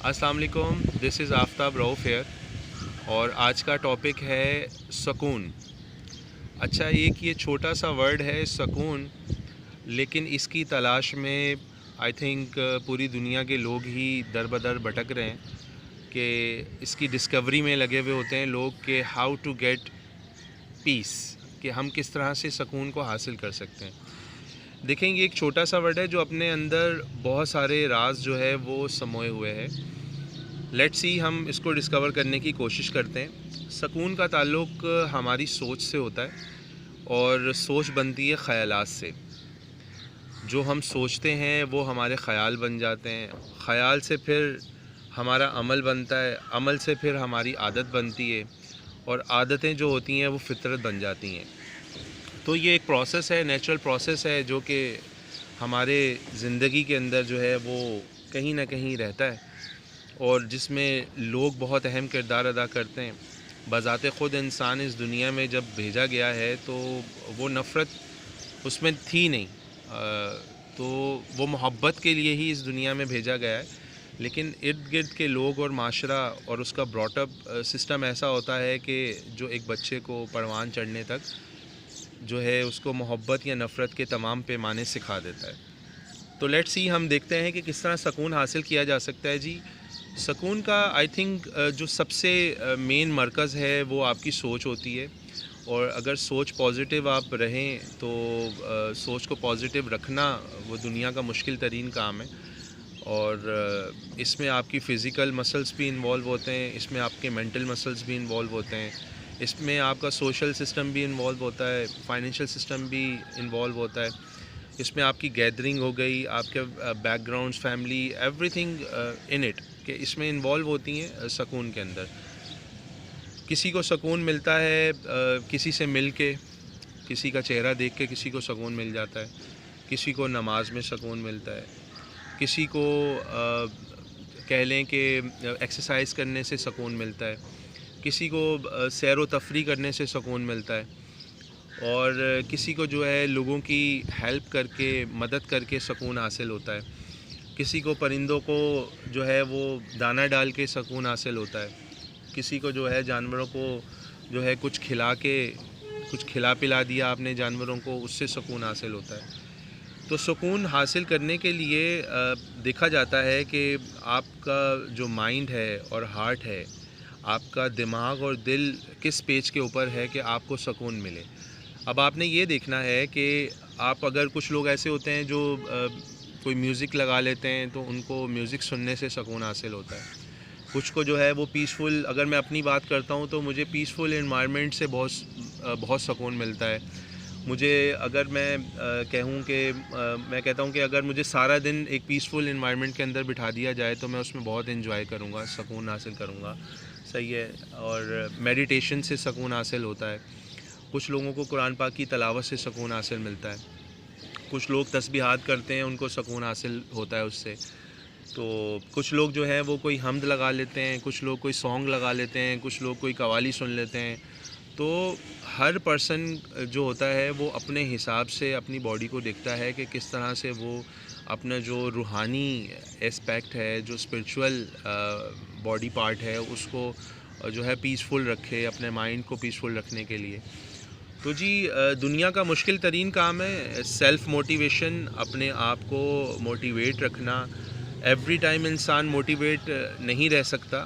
السلام علیکم، دس از آفتاب روف ہیئر اور آج کا ٹاپک ہے سکون۔ اچھا، ایک یہ چھوٹا سا ورڈ ہے سکون، لیکن اس کی تلاش میں آئی تھنک پوری دنیا کے لوگ ہی در بدر بھٹک رہے ہیں کہ اس کی ڈسکوری میں لگے ہوئے ہوتے ہیں لوگ کہ ہاؤ ٹو گیٹ پیس، کہ ہم کس طرح سے سکون کو حاصل کر سکتے ہیں۔ دیکھیں، یہ ایک چھوٹا سا ورڈ ہے جو اپنے اندر بہت سارے راز جو ہے وہ سموئے ہوئے ہیں۔ لیٹ سی، ہم اس کو ڈسکور کرنے کی کوشش کرتے ہیں۔ سکون کا تعلق ہماری سوچ سے ہوتا ہے اور سوچ بنتی ہے خیالات سے۔ جو ہم سوچتے ہیں وہ ہمارے خیال بن جاتے ہیں، خیال سے پھر ہمارا عمل بنتا ہے، عمل سے پھر ہماری عادت بنتی ہے اور عادتیں جو ہوتی ہیں وہ فطرت بن جاتی ہیں۔ تو یہ ایک پروسیس ہے، نیچرل پروسیس ہے جو کہ ہمارے زندگی کے اندر جو ہے وہ کہیں نہ کہیں رہتا ہے اور جس میں لوگ بہت اہم کردار ادا کرتے ہیں۔ بذات خود انسان اس دنیا میں جب بھیجا گیا ہے تو وہ نفرت اس میں تھی نہیں، تو وہ محبت کے لیے ہی اس دنیا میں بھیجا گیا ہے۔ لیکن ارد گرد کے لوگ اور معاشرہ اور اس کا براٹ اپ سسٹم ایسا ہوتا ہے کہ جو ایک بچے کو پروان چڑھنے تک جو ہے اس کو محبت یا نفرت کے تمام پیمانے سکھا دیتا ہے۔ تو لیٹ سی، ہم دیکھتے ہیں کہ کس طرح سکون حاصل کیا جا سکتا ہے۔ جی، سکون کا آئی تھنک جو سب سے مین مرکز ہے وہ آپ کی سوچ ہوتی ہے، اور اگر سوچ پازیٹیو آپ رہیں تو سوچ کو پازیٹیو رکھنا وہ دنیا کا مشکل ترین کام ہے، اور اس میں آپ کی فزیکل مسلس بھی انوالو ہوتے ہیں، اس میں آپ کے مینٹل مسلس بھی انوالو ہوتے ہیں، اس میں آپ کا سوشل سسٹم بھی انوالو ہوتا ہے، فائنینشیل سسٹم بھی انوالو ہوتا ہے، اس میں آپ کی گیدرنگ ہو گئی، آپ کے back grounds, family, every thing in it, کہ اس میں انوالو ہوتی ہیں سکون کے اندر۔ کسی کو سکون ملتا ہے کسی سے مل کے، کسی کا چہرہ دیکھ کے کسی کو سکون مل جاتا ہے، کسی کو نماز میں سکون ملتا ہے، کسی کو کہہ لیں کہ ایکسرسائز کرنے سے سکون ملتا ہے، کسی کو سیر و تفریح کرنے سے سکون ملتا ہے، اور کسی کو جو ہے لوگوں کی ہیلپ کر کے، مدد کر کے سکون حاصل ہوتا ہے، کسی کو پرندوں کو جو ہے وہ دانہ ڈال کے سکون حاصل ہوتا ہے، کسی کو جو ہے جانوروں کو جو ہے کچھ کھلا کے، کچھ کھلا پلا دیا آپ نے جانوروں کو، اس سے سکون حاصل ہوتا ہے۔ تو سکون حاصل کرنے کے لیے دیکھا جاتا ہے کہ آپ کا جو مائنڈ ہے اور ہارٹ ہے، آپ کا دماغ اور دل کس پیج کے اوپر ہے کہ آپ کو سکون ملے۔ اب آپ نے یہ دیکھنا ہے کہ آپ، اگر کچھ لوگ ایسے ہوتے ہیں جو کوئی میوزک لگا لیتے ہیں تو ان کو میوزک سننے سے سکون حاصل ہوتا ہے، کچھ کو جو ہے وہ پیسفل، اگر میں اپنی بات کرتا ہوں تو مجھے پیسفل انوائرمنٹ سے بہت سکون ملتا ہے۔ مجھے اگر میں کہوں کہ میں کہتا ہوں کہ اگر مجھے سارا دن ایک پیسفل انوائرمنٹ کے اندر بٹھا دیا جائے تو میں اس میں بہت انجوائے کروں گا، سکون حاصل کروں گا، صحیح ہے۔ اور میڈیٹیشن سے سکون حاصل ہوتا ہے، کچھ لوگوں کو قرآن پاک کی تلاوت سے سکون حاصل ملتا ہے، کچھ لوگ تسبیحات کرتے ہیں ان کو سکون حاصل ہوتا ہے اس سے، تو کچھ لوگ جو ہیں وہ کوئی حمد لگا لیتے ہیں، کچھ لوگ کوئی سانگ لگا لیتے ہیں، کچھ لوگ کوئی قوالی سن لیتے ہیں۔ تو ہر پرسن جو ہوتا ہے وہ اپنے حساب سے اپنی باڈی کو دیکھتا ہے کہ کس طرح سے وہ اپنا جو روحانی اسپیکٹ ہے، جو اسپرچول باڈی پارٹ ہے، اس کو جو ہے پیسفل رکھے، اپنے مائنڈ کو پیسفل رکھنے کے لیے۔ تو جی، دنیا کا مشکل ترین کام ہے سیلف موٹیویشن، اپنے آپ کو موٹیویٹ رکھنا۔ ایوری ٹائم انسان موٹیویٹ نہیں رہ سکتا،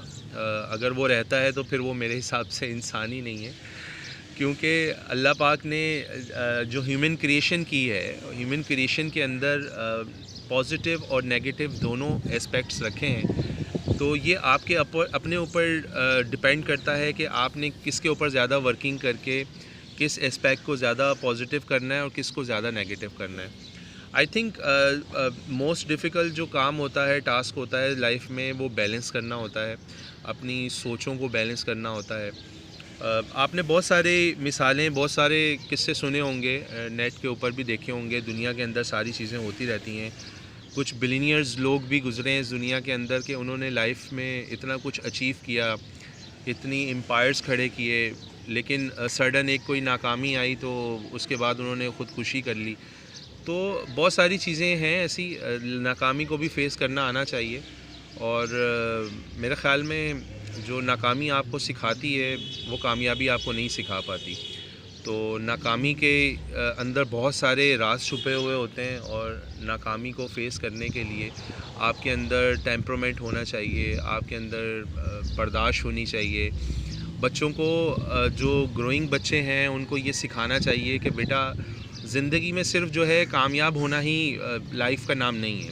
اگر وہ رہتا ہے تو پھر وہ میرے حساب سے انسان ہی نہیں ہے، کیونکہ اللہ پاک نے جو ہیومن کریشن کی ہے، ہیومن کریشن کے اندر پازیٹیو اور نیگیٹو دونوں اسپیکٹس رکھے ہیں، تو یہ آپ کے اپنے اوپر ڈپینڈ کرتا ہے کہ آپ نے کس کے اوپر زیادہ ورکنگ کر کے کس اسپیکٹ کو زیادہ پازیٹیو کرنا ہے اور کس کو زیادہ نیگیٹو کرنا ہے۔ آئی تھنک موسٹ ڈیفیکلٹ جو کام ہوتا ہے، ٹاسک ہوتا ہے لائف میں، وہ بیلنس کرنا ہوتا ہے، اپنی سوچوں کو بیلنس کرنا ہوتا ہے۔ آپ نے بہت سارے مثالیں، بہت سارے قصے سنے ہوں گے، نیٹ کے اوپر بھی دیکھے ہوں گے، دنیا کے اندر ساری چیزیں ہوتی رہتی ہیں۔ کچھ بلینئرز لوگ بھی گزرے ہیں اس دنیا کے اندر کہ انہوں نے لائف میں اتنا کچھ اچیو کیا، اتنی امپائرز کھڑے کیے، لیکن سڈن ایک کوئی ناکامی آئی تو اس کے بعد انہوں نے خودکشی کر لی۔ تو بہت ساری چیزیں ہیں ایسی، ناکامی کو بھی فیس کرنا آنا چاہیے، اور میرے خیال میں جو ناکامی آپ کو سکھاتی ہے وہ کامیابی آپ کو نہیں سکھا پاتی. تو ناکامی کے اندر بہت سارے راز چھپے ہوئے ہوتے ہیں، اور ناکامی کو فیس کرنے کے لیے آپ کے اندر ٹیمپرامنٹ ہونا چاہیے، آپ کے اندر برداشت ہونی چاہیے. بچوں کو جو گروئنگ بچے ہیں ان کو یہ سکھانا چاہیے کہ بیٹا زندگی میں صرف جو ہے کامیاب ہونا ہی لائف کا نام نہیں ہے.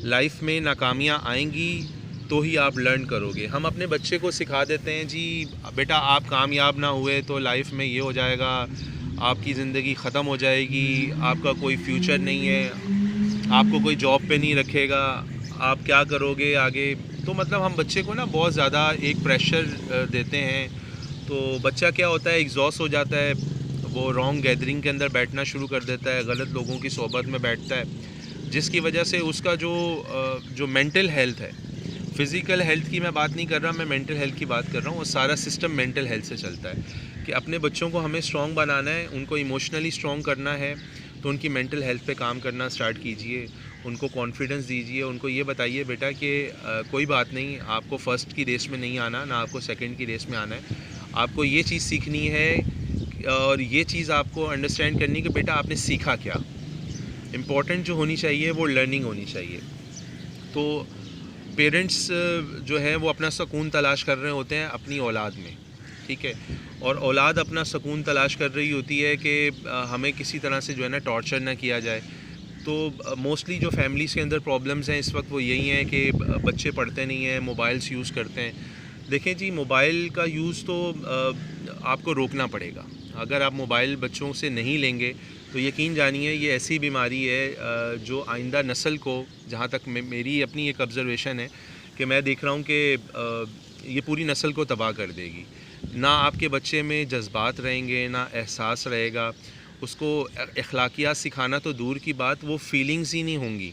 لائف میں ناکامیاں آئیں گی تو ہی آپ لرن کرو گے. ہم اپنے بچے کو سکھا دیتے ہیں جی بیٹا آپ کامیاب نہ ہوئے تو لائف میں یہ ہو جائے گا، آپ کی زندگی ختم ہو جائے گی، آپ کا کوئی فیوچر نہیں ہے، آپ کو کوئی جاب پہ نہیں رکھے گا، آپ کیا کرو گے آگے. تو مطلب ہم بچے کو نا بہت زیادہ ایک پریشر دیتے ہیں. تو بچہ کیا ہوتا ہے، ایگزاسٹ ہو جاتا ہے، وہ رانگ گیدرنگ کے اندر بیٹھنا شروع کر دیتا ہے، غلط لوگوں کی صحبت میں بیٹھتا ہے، جس کی وجہ سے اس کا جو مینٹل ہیلتھ ہے، فزیکل ہیلتھ کی میں بات نہیں کر رہا، میں مینٹل ہیلتھ کی بات کر رہا ہوں. وہ سارا سسٹم مینٹل ہیلتھ سے چلتا ہے کہ اپنے بچوں کو ہمیں اسٹرانگ بنانا ہے، ان کو ایموشنلی اسٹرانگ کرنا ہے. تو ان کی مینٹل ہیلتھ پہ کام کرنا سٹارٹ کیجئے، ان کو کانفیڈنس دیجئے، ان کو یہ بتائیے بیٹا کہ کوئی بات نہیں، آپ کو فرسٹ کی ریس میں نہیں آنا، نہ آپ کو سیکنڈ کی ریس میں آنا ہے. آپ کو یہ چیز سیکھنی ہے اور یہ چیز آپ کو انڈرسٹینڈ کرنی ہے کہ بیٹا آپ نے سیکھا کیا. امپورٹنٹ جو ہونی چاہیے وہ لرننگ ہونی چاہیے. تو پیرنٹس جو ہیں وہ اپنا سکون تلاش کر رہے ہوتے ہیں اپنی اولاد میں، ٹھیک ہے، اور اولاد اپنا سکون تلاش کر رہی ہوتی ہے کہ ہمیں کسی طرح سے جو ہے نا ٹارچر نہ کیا جائے. تو موسٹلی جو فیملیز کے اندر پرابلمز ہیں اس وقت وہ یہی ہیں کہ بچے پڑھتے نہیں ہیں، موبائلس یوز کرتے ہیں. دیکھیں جی موبائل کا یوز تو آپ کو روکنا پڑے گا. اگر آپ موبائل بچوں سے نہیں لیں گے تو یقین جانیے یہ ایسی بیماری ہے جو آئندہ نسل کو، جہاں تک میری اپنی ایک آبزرویشن ہے کہ میں دیکھ رہا ہوں کہ یہ پوری نسل کو تباہ کر دے گی. نہ آپ کے بچے میں جذبات رہیں گے، نہ احساس رہے گا. اس کو اخلاقیات سکھانا تو دور کی بات، وہ فیلنگز ہی نہیں ہوں گی.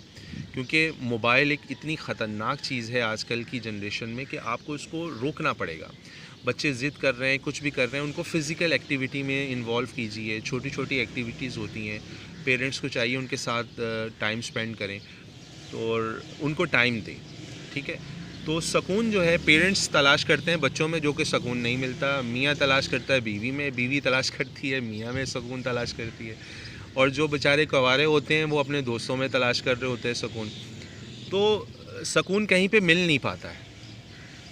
کیونکہ موبائل ایک اتنی خطرناک چیز ہے آج کل کی جنریشن میں کہ آپ کو اس کو روکنا پڑے گا. بچے ضد کر رہے ہیں، کچھ بھی کر رہے ہیں، ان کو فزیکل ایکٹیویٹی میں انوالو کیجیے. چھوٹی چھوٹی ایکٹیویٹیز ہوتی ہیں، پیرنٹس کو چاہیے ان کے ساتھ ٹائم سپینڈ کریں اور ان کو ٹائم دیں، ٹھیک ہے. تو سکون جو ہے پیرنٹس تلاش کرتے ہیں بچوں میں، جو کہ سکون نہیں ملتا. میاں تلاش کرتا ہے بیوی میں، بیوی تلاش کرتی ہے میاں میں سکون تلاش کرتی ہے، اور جو بیچارے کوارے ہوتے ہیں وہ اپنے دوستوں میں تلاش کر رہے ہوتے ہیں سکون. تو سکون کہیں پہ مل نہیں پاتا ہے.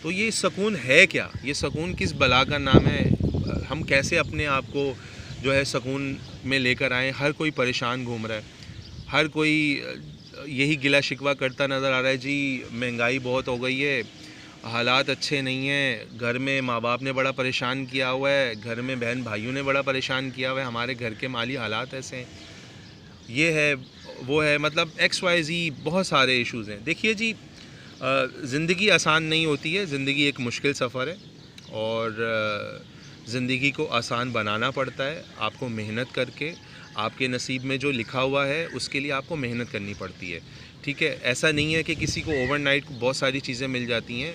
تو یہ سکون ہے کیا؟ یہ سکون کس بلا کا نام ہے؟ ہم کیسے اپنے آپ کو جو ہے سکون میں لے کر آئیں؟ ہر کوئی پریشان گھوم رہا ہے، ہر کوئی یہی گلا شکوہ کرتا نظر آ رہا ہے جی مہنگائی بہت ہو گئی ہے، حالات اچھے نہیں ہیں، گھر میں ماں باپ نے بڑا پریشان کیا ہوا ہے، گھر میں بہن بھائیوں نے بڑا پریشان کیا ہوا ہے، ہمارے گھر کے مالی حالات ایسے ہیں، یہ ہے وہ ہے، مطلب ایکس وائی زی بہت سارے ایشوز ہیں. دیکھیے جی زندگی آسان نہیں ہوتی ہے، زندگی ایک مشکل سفر ہے، اور زندگی کو آسان بنانا پڑتا ہے آپ کو محنت کر کے. آپ کے نصیب میں جو لکھا ہوا ہے اس کے لیے آپ کو محنت کرنی پڑتی ہے، ٹھیک ہے. ایسا نہیں ہے کہ کسی کو اوور نائٹ بہت ساری چیزیں مل جاتی ہیں،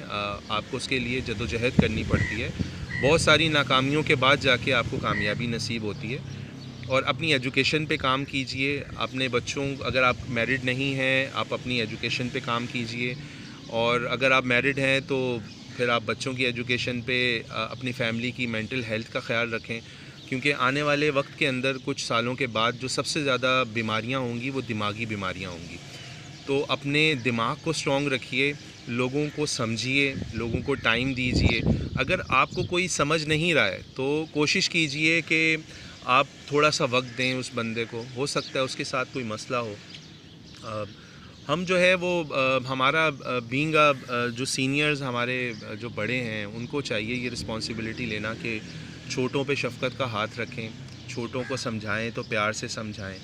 آپ کو اس کے لیے جدوجہد کرنی پڑتی ہے. بہت ساری ناکامیوں کے بعد جا کے آپ کو کامیابی نصیب ہوتی ہے. اور اپنی ایجوکیشن پہ کام کیجئے. اپنے بچوں، اگر آپ میرڈ نہیں ہیں آپ اپنی ایجوکیشن پہ کام کیجئے، اور اگر آپ میرڈ ہیں تو پھر آپ بچوں کی ایجوکیشن پہ، اپنی فیملی کی مینٹل ہیلتھ کا خیال رکھیں. کیونکہ آنے والے وقت کے اندر کچھ سالوں کے بعد جو سب سے زیادہ بیماریاں ہوں گی وہ دماغی بیماریاں ہوں گی. تو اپنے دماغ کو اسٹرانگ رکھیے، لوگوں کو سمجھیے، لوگوں کو ٹائم دیجیے. اگر آپ کو کوئی سمجھ نہیں رہا ہے تو کوشش کیجیے کہ آپ تھوڑا سا وقت دیں اس بندے کو، ہو سکتا ہے اس کے ساتھ کوئی مسئلہ ہو. ہم جو ہے وہ ہمارا بینگ جو سینئرز ہمارے جو بڑے ہیں ان کو چاہیے یہ رسپانسبلٹی لینا کہ چھوٹوں پہ شفقت کا ہاتھ رکھیں، چھوٹوں کو سمجھائیں تو پیار سے سمجھائیں،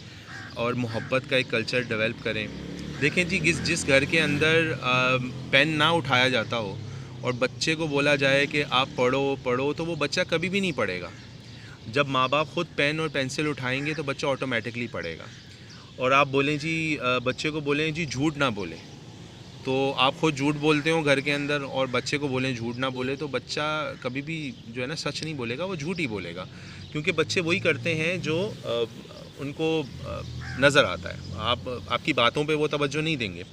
اور محبت کا ایک کلچر ڈیولپ کریں. دیکھیں جی جس گھر کے اندر پین نہ اٹھایا جاتا ہو اور بچے کو بولا جائے کہ آپ پڑھو پڑھو، تو وہ بچہ کبھی بھی نہیں پڑھے گا. جب ماں باپ خود پین اور پینسل اٹھائیں گے تو بچہ آٹومیٹکلی پڑھے گا. اور آپ بولیں جی بچے کو بولیں جی جھوٹ نہ بولے، تو آپ خود جھوٹ بولتے ہو گھر کے اندر اور بچے کو بولیں جھوٹ نہ بولے، تو بچہ کبھی بھی جو ہے نا سچ نہیں بولے گا، وہ جھوٹ ہی بولے گا. کیونکہ بچے وہی کرتے ہیں جو ان کو نظر آتا ہے. آپ کی باتوں پہ وہ توجہ نہیں دیں گے.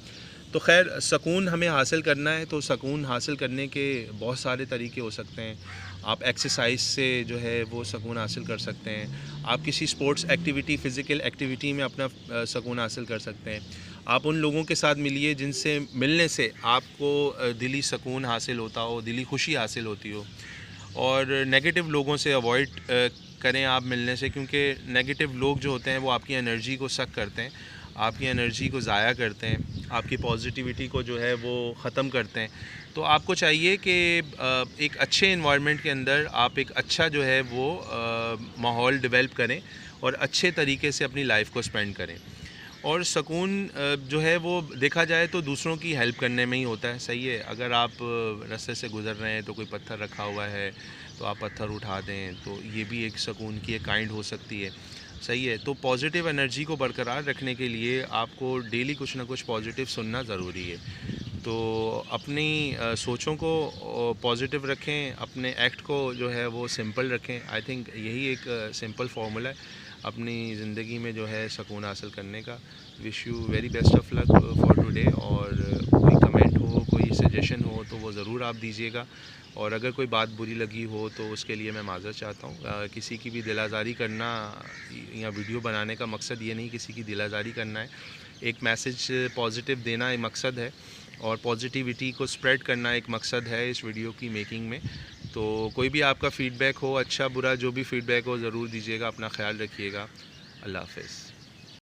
تو خیر سکون ہمیں حاصل کرنا ہے تو سکون حاصل کرنے کے بہت سارے طریقے ہو سکتے ہیں. آپ ایکسرسائز سے جو ہے وہ سکون حاصل کر سکتے ہیں. آپ کسی اسپورٹس ایکٹیویٹی فزیکل ایکٹیویٹی میں اپنا سکون حاصل کر سکتے ہیں. آپ ان لوگوں کے ساتھ ملیے جن سے ملنے سے آپ کو دلی سکون حاصل ہوتا ہو, دلی خوشی حاصل ہوتی ہو. اور نیگیٹو لوگوں سے اوائڈ کریں آپ ملنے سے, کیونکہ نیگیٹو لوگ جو ہوتے ہیں وہ آپ کی انرجی کو سک کرتے ہیں, آپ کی انرجی کو ضائع کرتے ہیں, آپ کی پازیٹیوٹی کو جو ہے وہ ختم کرتے ہیں. تو آپ کو چاہیے کہ ایک اچھے انوائرمنٹ کے اندر آپ ایک اچھا جو ہے وہ ماحول ڈیولپ کریں اور اچھے طریقے سے اپنی لائف کو اسپینڈ کریں. اور سکون جو ہے وہ دیکھا جائے تو دوسروں کی ہیلپ کرنے میں ہی ہوتا ہے. صحیح ہے, اگر آپ رستے سے گزر رہے ہیں تو کوئی پتھر رکھا ہوا ہے تو آپ پتھر اٹھا دیں, تو یہ بھی ایک سکون کی ایک کائنڈ ہو سکتی ہے. صحیح ہے, تو پازیٹیو انرجی کو برقرار رکھنے کے لیے آپ کو ڈیلی کچھ نہ کچھ پازیٹیو سننا ضروری ہے. تو اپنی سوچوں کو پازیٹیو رکھیں, اپنے ایکٹ کو جو ہے وہ سمپل رکھیں. آئی تھنک یہی ایک سمپل فارمولا ہے اپنی زندگی میں جو ہے سکون حاصل کرنے کا. Wish you very best of luck for today. اور کوئی کمنٹ ہو, کوئی سجیشن ہو تو وہ ضرور آپ دیجیے گا. اور اگر کوئی بات بری لگی ہو تو اس کے لیے میں معذرت چاہتا ہوں. کسی کی بھی دل آزاری کرنا یا ویڈیو بنانے کا مقصد یہ نہیں کسی کی دل آزاری کرنا ہے. ایک میسج پازیٹیو دینا ایک مقصد ہے, اور پازیٹیوٹی کو اسپریڈ کرنا ایک مقصد ہے اس ویڈیو کی میکنگ میں. تو کوئی بھی آپ کا فیڈ بیک ہو, اچھا برا جو بھی فیڈ بیک ہو ضرور دیجیے گا. اپنا خیال رکھیے گا. اللہ حافظ.